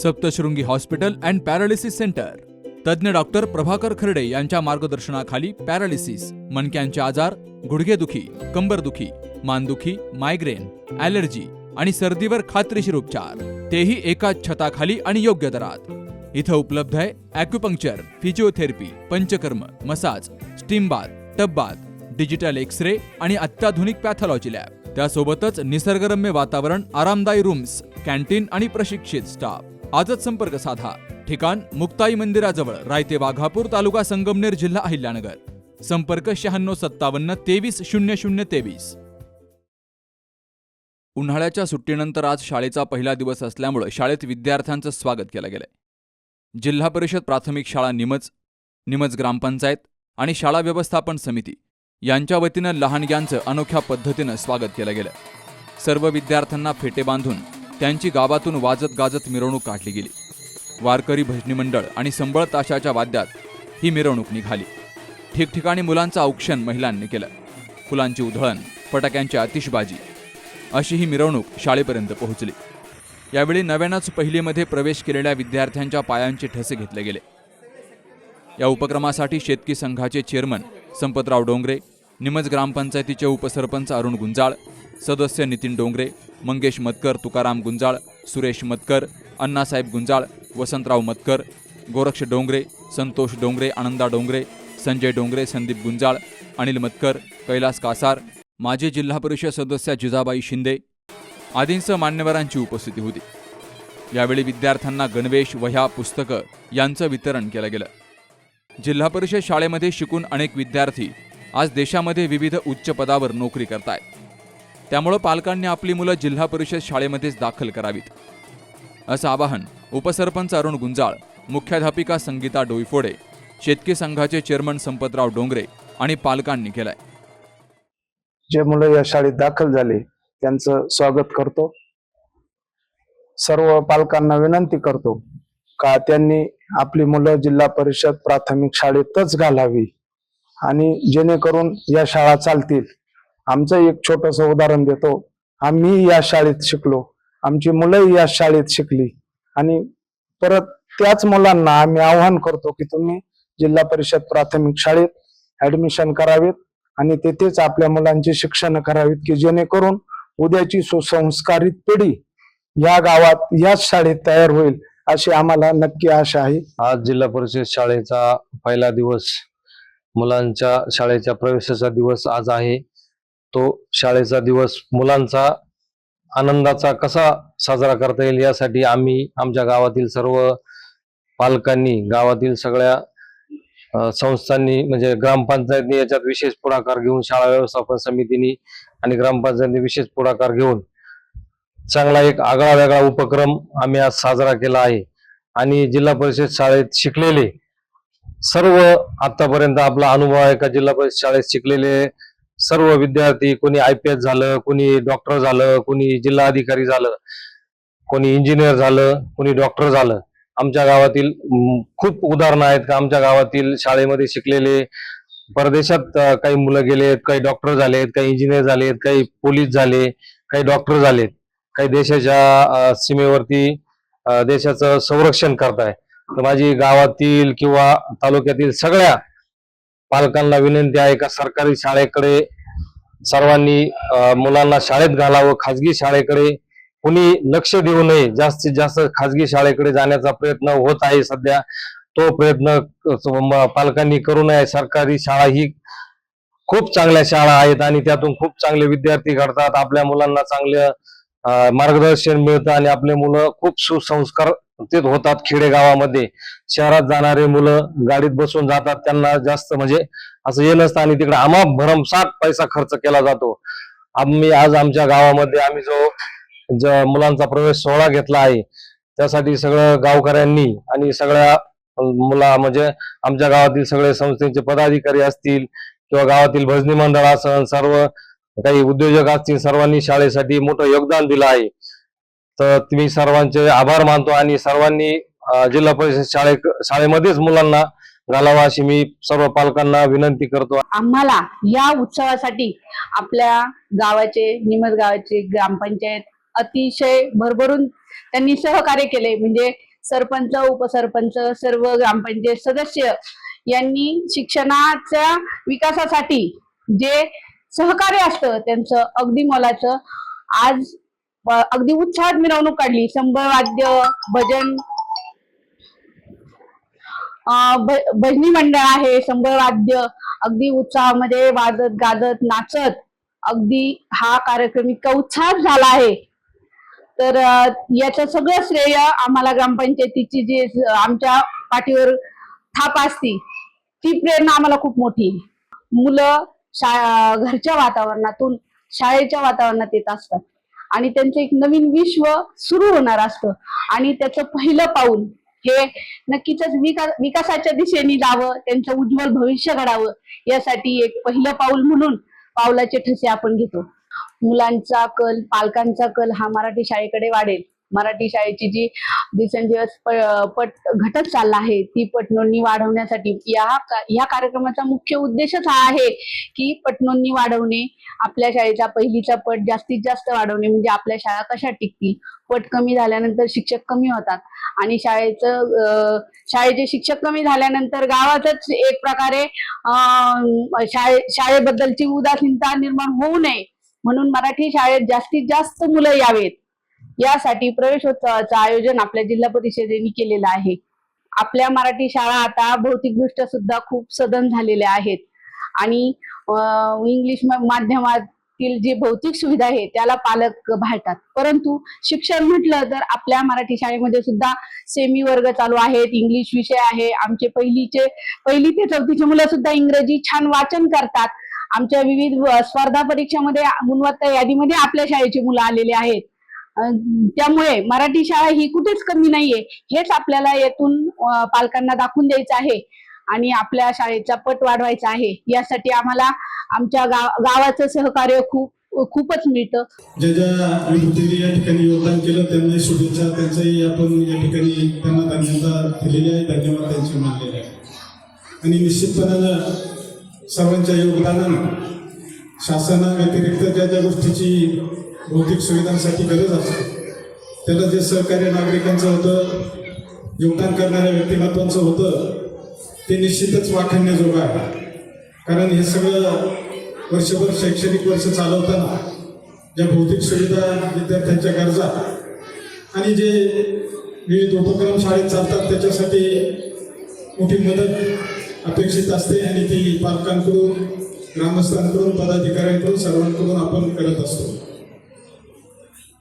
Saptashrungi hospital and paralysis centre. तज्ञ doctor Prabhakar खर्डे यांच्या मार्गदर्शनाखाली पॅरालिसिस, मणक्यांचे आजार, गुडघेदुखी, कंबरदुखी, मानदुखी, मायग्रेन, ॲलर्जी आणि सर्दीवर खात्रीशीर उपचार, तेही एकाच छताखाली आणि योग्य दरात। इथं उपलब्ध आहे acupuncture, physiotherapy, panchakarma, massage, steam bath, tub bath, digital X-ray आणि अत्याधुनिक पॅथॉलॉजी लॅब। त्यासोबतच निसर्गरम्य वातावरण, आरामदायी रूम्स, कॅन्टीन आणि प्रशिक्षित स्टाफ। आजच संपर्क साधा। ठिकाण मुक्ताई मंदिराजवळ, रायते वाघापूर, तालुका संगमनेर, जिल्हा अहिल्यानगर। संपर्क 9657 230023। उन्हाळ्याच्या सुट्टीनंतर आज शाळेचा पहिला दिवस असल्यामुळे शाळेत विद्यार्थ्यांचं स्वागत केलं गेलंय। जिल्हा परिषद प्राथमिक शाळा निमज ग्रामपंचायत आणि शाळा व्यवस्थापन समिती यांच्या वतीनं लहानग्यांचं अनोख्या पद्धतीनं स्वागत केलं गेलं। सर्व विद्यार्थ्यांना फेटे बांधून त्यांची गावातून वाजत गाजत मिरवणूक काढली गेली। वारकरी भजनी मंडळ आणि संबळ ताशाच्या वाद्यात ही मिरवणूक निघाली। ठिकठिकाणी मुलांचं औक्षण महिलांनी केलं। फुलांची उधळण, फटाक्यांची आतिषबाजी अशी ही मिरवणूक शाळेपर्यंत पोहोचली। यावेळी नव्यानंच पहिलीमध्ये प्रवेश केलेल्या विद्यार्थ्यांच्या पायांचे ठसे घेतले गेले। या उपक्रमासाठी शेतकी संघाचे चेअरमन संपतराव डोंगरे, निमज ग्रामपंचायतीचे उपसरपंच अरुण गुंजाळ, सदस्य नितीन डोंगरे, मंगेश मतकर, तुकाराम गुंजाळ, सुरेश मतकर, अण्णासाहेब गुंजाळ, वसंतराव मतकर, गोरक्ष डोंगरे, संतोष डोंगरे, आनंदा डोंगरे, संजय डोंगरे, संदीप गुंजाळ, अनिल मतकर, कैलास कासार, माजी जिल्हा परिषद सदस्य जिजाबाई शिंदे आदींसह मान्यवरांची उपस्थिती होती। यावेळी विद्यार्थ्यांना गणवेश, वह्या, पुस्तकं यांचं वितरण केलं गेलं। जिल्हा परिषद शाळेमध्ये शिकून अनेक विद्यार्थी आज देशामध्ये विविध उच्च पदावर नोकरी करतायत। त्यामुळे पालकांनी आपली मुलं जिल्हा परिषद शाळेमध्येच दाखल करावीत, असं आवाहन उपसरपंच अरुण गुंजाळ, मुख्याध्यापिका संगीता डोईफोडे, शेतकी संघाचे चेअरमन संपतराव डोंगरे आणि पालकांनी केलंय। जे मुलं या शाळेत दाखल झाले त्यांचं स्वागत करतो। सर्व पालकांना विनंती करतो का त्यांनी आपली मुलं जिल्हा परिषद प्राथमिक शाळेतच घालावी आणि जेणेकरून या शाळा चालतील। आमचं एक छोटंसं उदाहरण देतो। आम्ही या शाळेत शिकलो, आमची मुलंही या शाळेत शिकली आणि परत त्याच मुलांना आम्ही आवाहन करतो की तुम्ही जिल्हा परिषद प्राथमिक शाळेत ऍडमिशन करावेत आणि तेथेच आपल्या मुलांची शिक्षण करावीत की जेणेकरून उद्याची सुसंस्कारित पिढी या गावात याच शाळेत तयार होईल अशी आम्हाला नक्की आशा आहे। आज जिल्हा परिषद शाळेचा पहिला दिवस, मुलांच्या शाळेच्या प्रवेशाचा दिवस आज आहे। तो शाळेचा दिवस मुलांचा आनंदाचा कसा साजरा करता येईल यासाठी आम्ही आमच्या गावातील सर्व पालकांनी, गावातील सगळ्या संस्थांनी म्हणजे ग्रामपंचायतनी याच्यात विशेष पुढाकार घेऊन, शाळा व्यवस्थापन समितीने आणि ग्रामपंचायतने विशेष पुढाकार घेऊन चांगला एक आगळा वेगळा उपक्रम आम्ही आज साजरा केला आहे। आणि जिल्हा परिषद शाळेत शिकलेले सर्व आतापर्यंत आपला अनुभव आहे का जिल्हा परिषद शाळेत शिकलेले सर्व विद्यार्थी, कोणी IPS झालं, कोणी डॉक्टर झालं, कोणी जिल्हा अधिकारी झालं, कोणी इंजिनियर झालं, कोणी डॉक्टर झालं। आमच्या गावातील खूप उदाहरणं आहेत का आमच्या गावातील शाळेमध्ये शिकलेले परदेशात काही मुलं गेलेत, काही डॉक्टर झालेत, काही इंजिनियर झालेत, काही पोलीस झाले, काही डॉक्टर झालेत, काही देशाच्या सीमेवरती देशाचं संरक्षण करताय। तर माझी गावातील किंवा तालुक्यातील सगळ्या पालकांना विनंती आहे का सरकारी शाळेकडे सर्वांनी मुलांना शाळेत घालावं, खाजगी शाळेकडे कुणी लक्ष देऊ नये। जास्तीत जास्त खाजगी शाळेकडे जाण्याचा प्रयत्न होत आहे सध्या, तो प्रयत्न पालकांनी करू नये। सरकारी शाळा ही खूप चांगल्या शाळा आहेत आणि त्यातून खूप चांगले विद्यार्थी घडतात, आपल्या मुलांना चांगलं मार्गदर्शन मिळतं आणि आपले मुलं खूप सुसंस्कारित होतात। खेडेगावामध्ये शहरात जाणारे मुलं गाडीत बसून जातात, त्यांना जास्त म्हणजे असं हे नसतं आणि तिकडे अमाप भरमसाठ पैसा खर्च केला जातो। आम्ही आज आमच्या गावामध्ये आम्ही जो मुलांचा प्रवेश सोहळा घेतला आहे त्यासाठी सगळं गावकऱ्यांनी आणि सगळ्या म्हणजे आमच्या गावातील सगळे संस्थेचे पदाधिकारी असतील किंवा गावातील भजनी मंडळ असेल, सर्व काही उद्योजक असतील, सर्वांनी शाळेसाठी मोठं योगदान दिलं आहे। तर तुम्ही सर्वांचे आभार मानतो आणि सर्वांनी जिल्हा परिषद शाळेमध्येच मुलांना घालावा अशी मी सर्व पालकांना विनंती करतो। आम्हाला या उत्सवासाठी आपल्या गावाचे, निमज गावाचे ग्रामपंचायत अतिशय भरभरून त्यांनी सहकार्य केले। म्हणजे सरपंच, उपसरपंच, सर्व ग्रामपंचायत सदस्य यांनी शिक्षणाच्या विकासासाठी जे सहकार्य असतं त्यांचं अगदी मोलाचं आज अगदी उत्साहात मिरवणूक काढली. संबळ वाद्य, भजन, भजनी मंडळ आहे, संबळ वाद्य अगदी उत्साहामध्ये वाजत गाजत नाचत अगदी हा कार्यक्रम इतका उत्साहात झाला आहे. तर याचं सगळं श्रेय आम्हाला ग्रामपंचायतीची जी आमच्या पाठीवर थाप असती ती प्रेरणा आम्हाला खूप मोठी. मुलं घरच्या वातावरणातून शाळेच्या वातावरणात येत असतात आणि त्यांचं एक नवीन विश्व सुरू होणार असतं आणि त्याचं पहिलं पाऊल हे नक्कीच विकासाच्या दिशेने जावं, त्यांचं उज्ज्वल भविष्य घडावं यासाठी एक पहिलं पाऊल म्हणून पावलाचे ठसे आपण घेतो. मुलांचा कल, पालकांचा कल हा मराठी शाळेकडे वाढेल. मराठी शाळेची जी दिवसेंदिवस पट घटत चालला आहे ती पटनोंदणी वाढवण्यासाठी या कार्यक्रमाचा मुख्य उद्देशच हा आहे की पटनोंदणी वाढवणे, आपल्या शाळेचा पहिलीचा पट जास्तीत जास्त वाढवणे. म्हणजे आपल्या शाळा कशा टिकतील. पट कमी झाल्यानंतर शिक्षक कमी होतात आणि शाळेचे शिक्षक कमी झाल्यानंतर गावातच एक प्रकारे शाळेबद्दलची उदासीनता निर्माण होऊ नये म्हणून मराठी शाळेत जास्तीत जास्त मुलं यावेत यासाठी प्रवेशोत्सवाचं आयोजन आपल्या जिल्हा परिषदेने केलेलं आहे. आपल्या मराठी शाळा आता भौतिकदृष्ट्या सुद्धा खूप सधन झालेल्या आहेत आणि इंग्लिश माध्यमातील जी भौतिक सुविधा आहे त्याला पालक भाळतात. परंतु शिक्षण म्हटलं तर आपल्या मराठी शाळेमध्ये सुद्धा सेमी वर्ग चालू आहेत, इंग्लिश विषय आहे. आमचे पहिली ते चौथीचे मुलं सुद्धा इंग्रजी छान वाचन करतात. आमच्या विविध स्पर्धा परीक्षामध्ये गुणवत्ता यादीमध्ये आपल्या शाळेची मुलं आलेली आहेत. त्यामुळे मराठी शाळा ही कुठेच कमी नाहीये हेच आपल्याला यातून पालकांना दाखवून द्यायचं आहे आणि आपल्या शाळेचा पट वाढवायचा आहे. यासाठी आम्हाला आमच्या गावाचं सहकार्य खूपच मिळतं. ज्या विभूतीने या ठिकाणी योगदान केलं त्यांना शुभेच्छा. त्यांचंही आपण या ठिकाणी त्यांना धन्यवाद दिलेले आहे, धन्यवाद त्यांचे मानलेले आहे. आणि निश्चितपणानं सर्वांच्या योगदानानं शासनाव्यतिरिक्त ज्या गोष्टीची भौतिक सुविधांसाठी गरज असते त्याला जे सहकार्य नागरिकांचं होतं, योगदान करणाऱ्या व्यक्तिमत्वांचं होतं ते निश्चितच वाखाणण्याजोगं आहे. कारण हे सगळं वर्षभर शैक्षणिक वर्ष चालवताना ज्या भौतिक सुविधा, विद्यार्थ्यांच्या गरजा आणि जे विविध उपक्रम शाळेत चालतात त्याच्यासाठी मोठी मदत अपेक्षित असते आणि ती पालकांकडून, ग्रामस्थांकडून, पदाधिकाऱ्यांकडून, सर्वांकडून आपण करत असतो.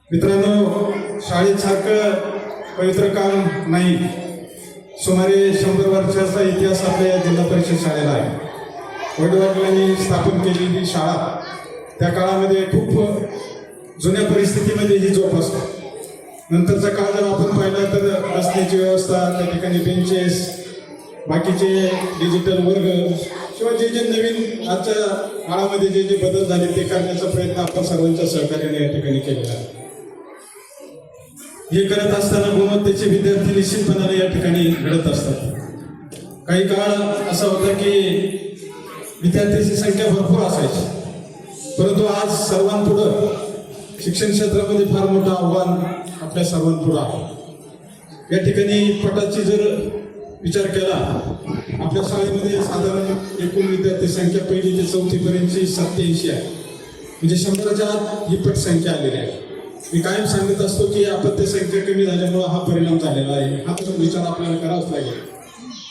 मित्रांनो, शाळेसारखं पवित्र काम नाही. सुमारे 100 वर्षाचा इतिहास आपल्या जिल्हा परिषद शाळेला आहे. वडिलांनी स्थापन केलेली शाळा त्या काळामध्ये खूप जुन्या परिस्थितीमध्ये ही जोपासतो. नंतरचा काळ जर आपण पाहिला तर बसण्याची व्यवस्था, त्या ठिकाणी बेंचेस, बाकीचे डिजिटल वर्ग किंवा जे नवीन आजच्या काळामध्ये जे बदल झाले ते करण्याचा प्रयत्न आपण सर्वांच्या सहकार्याने या ठिकाणी केलेला आहे. हे करत असताना गुणवत्तेचे विद्यार्थी निश्चितपणाने या ठिकाणी घडत असतात. काही काळ असा होता की विद्यार्थ्यांची संख्या भरपूर असायची, परंतु आज सर्वांपुढं शिक्षण क्षेत्रामध्ये फार मोठं आव्हान आपल्या सर्वांपुढं आहे. या ठिकाणी पटाची जर विचार केला, आपल्या शाळेमध्ये साधारण एकूण विद्यार्थी संख्या पहिली ते चौथीपर्यंतची 87 आहे. म्हणजे 100च्या आत ही पट संख्या आलेली आहे. मी कायम सांगत असतो की अपत्य संख्या कमी झाल्यामुळे हा परिणाम झालेला आहे. हा विचार आपल्याला करावाच लागेल.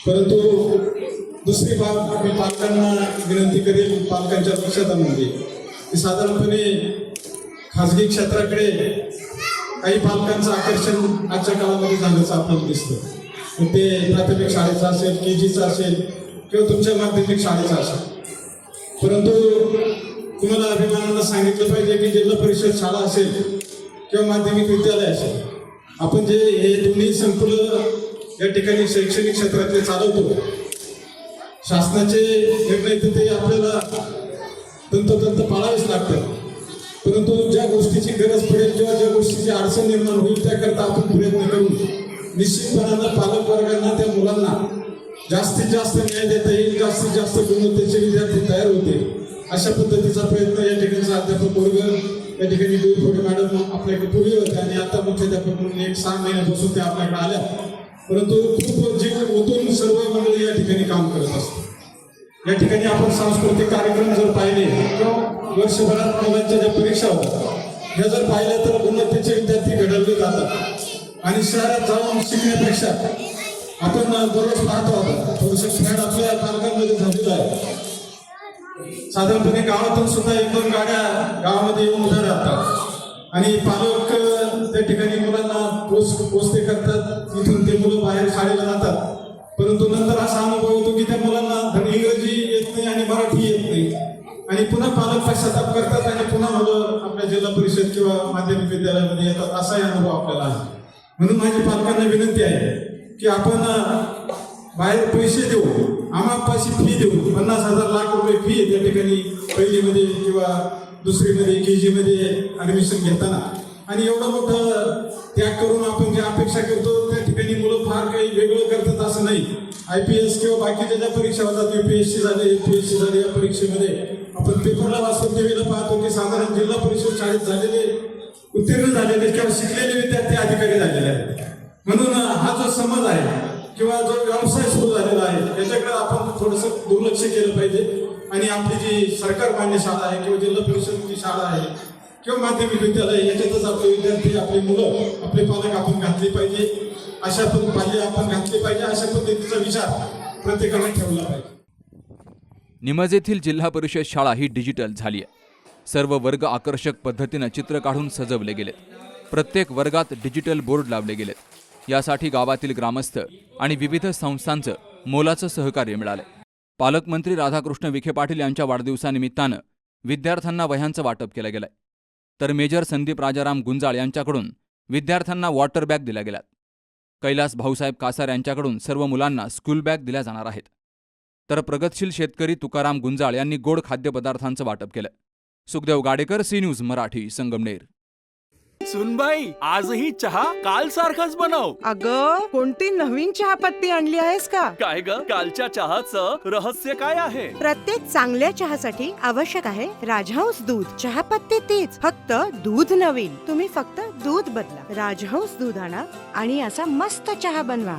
परंतु दुसरी बाब मी पालकांना विनंती करेल, पालकांच्या लक्षात आणून देईल की साधारणपणे खाजगी क्षेत्राकडे काही पालकांचं आकर्षण आजच्या काळामध्ये झाल्याचं आपल्याला दिसतं. ते प्राथमिक शाळेचं असेल, KGचं असेल किंवा तुमच्या माध्यमिक शाळेचं असेल. परंतु तुम्हाला अभिमानानं सांगितलं पाहिजे की जिल्हा परिषद शाळा असेल किंवा माध्यमिक विद्यालय असेल, आपण जे हे दोन्ही संकुल या ठिकाणी शैक्षणिक क्षेत्रातले चालवतो, शासनाचे निर्णय तर ते आपल्याला तंतोतंत पाळावेच लागतात. परंतु ज्या गोष्टीची गरज पडेल किंवा ज्या गोष्टीची अडचण निर्माण होईल त्याकरता आपण प्रयत्न करून निश्चितपणानं पालक वर्गांना, त्या मुलांना जास्तीत जास्त न्याय देता येईल, जास्तीत जास्त गुणवत्तेचे विद्यार्थी तयार होतील अशा पद्धतीचा प्रयत्न या ठिकाणचा अध्यापक वर्ग, या ठिकाणी डोईफोडे मॅडम आपल्याकडे पूर्वी होते आणि आता मुख्याध्यापक म्हणून 1-6 महिन्यापासून ते आपल्याकडे आल्या परंतु खूप जीव ओतून सर्व मंडळी या ठिकाणी काम करत असतात. या ठिकाणी आपण सांस्कृतिक कार्यक्रम जर पाहिले किंवा वर्षभरात मुलांच्या ज्या परीक्षा होतात या जर पाहिल्या तर उन्नतीचे विद्यार्थी घडवले जातात आणि शहरात जाऊन शिकण्यापेक्षा आपण दररोज पाहतो आता थोडंसं फॅड आपल्या पालकांमध्ये झालेलं आहे. साधारणपणे गावातून सुद्धा 1-2 गाड्या गावामध्ये येऊन उभ्या राहतात आणि पालक त्या ठिकाणी मुलांना पोचते करतात. इथून ते मुलं बाहेर शाळेला जातात, परंतु नंतर असा अनुभव होतो की त्या मुलांना धड इंग्रजी येत नाही आणि मराठी येत नाही आणि पुन्हा पालक पश्चाताप करतात आणि पुन्हा मुलं आपल्या जिल्हा परिषद किंवा माध्यमिक विद्यालयामध्ये येतात. असाही अनुभव आपल्याला आहे. म्हणून माझी पालकांना विनंती आहे की आपण बाहेर पैसे देऊ, आम्हापाशी फी देऊ, 50,000 लाख रुपये फी त्या ठिकाणी पहिलीमध्ये किंवा दुसरीमध्ये KG मध्ये ऍडमिशन घेताना आणि एवढं मोठं त्याग करून आपण जे अपेक्षा करतो त्या ठिकाणी मुलं फार काही वेगळं करतात असं नाही. IPS किंवा बाकीच्या ज्या परीक्षा होतात UPSC झाले MPSC झाले या परीक्षेमध्ये आपण पेपरला वाचतो तेव्हा पाहतो की साधारण जिल्हा परिषद शाळेत झालेले उत्तीर्ण झालेले किंवा शिकलेले विद्यार्थी अधिकारी झालेले आहेत. म्हणून हा जो समज आहे किंवा जो व्यवसाय सुरू झालेला आहे याच्याकडे आपण थोडंसं दुर्लक्ष केलं पाहिजे आणि आपली जी सरकार मान्य शाळा आहे किंवा जिल्हा परिषदची शाळा आहे किंवा माध्यमिक विद्यालय याच्यातच आपले विद्यार्थी आपले मुलं आपले पालक आपण घातले पाहिजे. अशा पाल्य आपण घातले पाहिजे. अशा पद्धतीचा विचार प्रत्येकाने ठेवला पाहिजे. निमज येथील जिल्हा परिषद शाळा ही डिजिटल झाली आहे. सर्व वर्ग आकर्षक पद्धतीनं चित्र काढून सजवले गेलेत. प्रत्येक वर्गात डिजिटल बोर्ड लावले गेलेत. यासाठी गावातील ग्रामस्थ आणि विविध संस्थांचं मोलाचं सहकार्य मिळालं. पालकमंत्री राधाकृष्ण विखे पाटील यांच्या वाढदिवसानिमित्तानं विद्यार्थ्यांना वह्यांचं वाटप केलं गेलंय. तर मेजर संदीप राजाराम गुंजाळ यांच्याकडून विद्यार्थ्यांना वॉटर बॅग दिल्या गेल्यात. कैलास भाऊसाहेब कासार यांच्याकडून सर्व मुलांना स्कूल बॅग दिल्या जाणार आहेत. तर प्रगतशील शेतकरी तुकाराम गुंजाळ यांनी गोड खाद्यपदार्थांचं वाटप केलं. Sukhdev Gadekar, C news Marathi, Sangamner. सुनबाई, आजही चहा काल सारखाच बनव. अगं, कोणती नवीन चहापत्ती आणली आहेस का? काय ग, कालच्या चहाचं रहस्य काय आहे? प्रत्येक चांगल्या चहासाठी आवश्यक आहे राजहंस दूध. चहापत्ती तीच, फक्त दूध नवीन. तुम्ही फक्त दूध बदला. राजहंस दूध आणा आणि असा मस्त चहा बनवा.